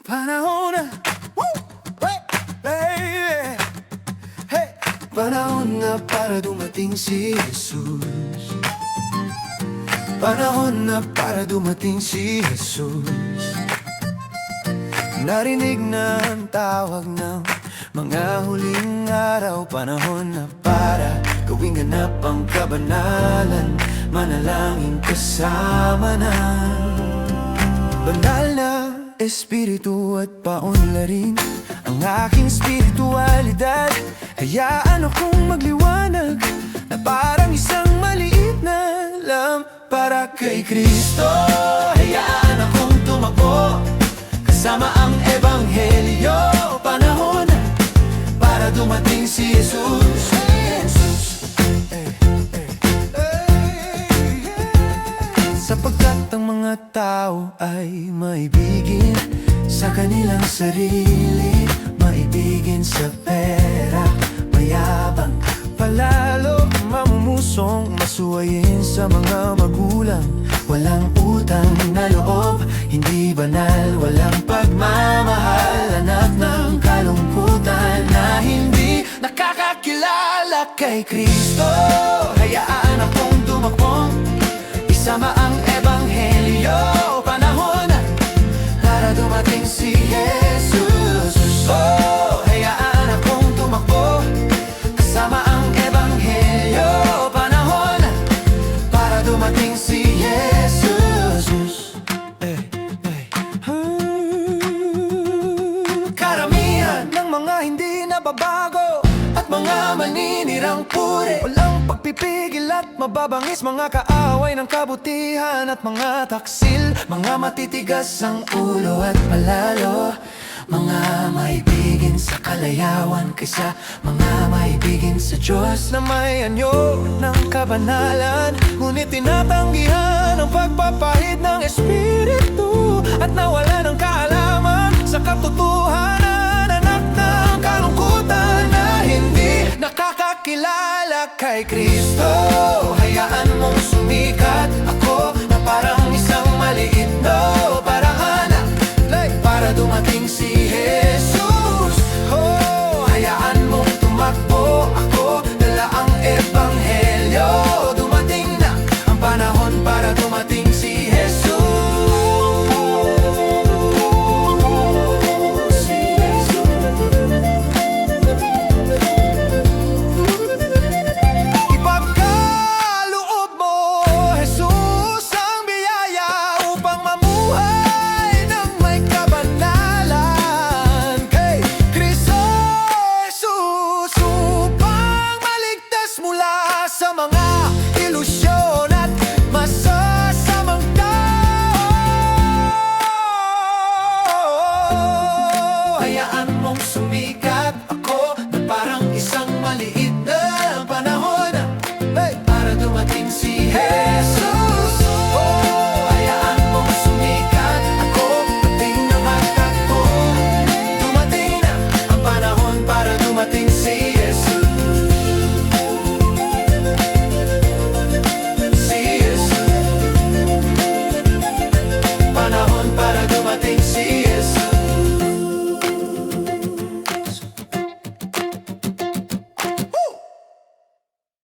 Panahon na, woo! Hey, hey, hey. Panahon na para dumating si Jesus. Panahon na para dumating si Jesus. Narinig na ang tawag ng mga huling araw. Panahon na para gawing ganap ang kabanalan. Manalangin kasama na banal na espiritu at paunlarin ang aking spiritualidad. Hayaan akong magliwanag na parang isang maliit na lampara kay Kristo. Hayaan akong tumakbo kasama ang ebanghelyo. Panahon na para dumating si Jesus. Sapagkat ang mga tao ay maibigin sa kanilang sarili, maibigin sa pera, mayabang, palalo mamumusong, masuwayin sa mga magulang. Walang utang na loob, hindi banal, walang pagmamahal. Anak ng kalungkutan na hindi nakakakilala kay Kristo. Hayaan akong tumakbo isama ang ebanghelyo. Panahon na para dumating si Jesus. Oh, hayaan akong tumakbo kasama ang ebanghelyo. Panahon na para dumating si Jesus. Karamihan ng mga hindi nababago at mga maninirang puri, walang pagpipigil at mababangis, mga kaaway ng kabutihan at mga taksil, mga matitigas ang ulo at malalo, mga maibigin sa kalayawan kaysa mga maibigin sa Diyos na may anyo ng kabanalan. Ngunit tinatanggihan ang pagpapahid ng Espiritu at nawala ng kaalaman sa katotohanan. Anak ng kalungkutan na hindi nakakakilala kay Kristo. Hayaan mong sumikat, ako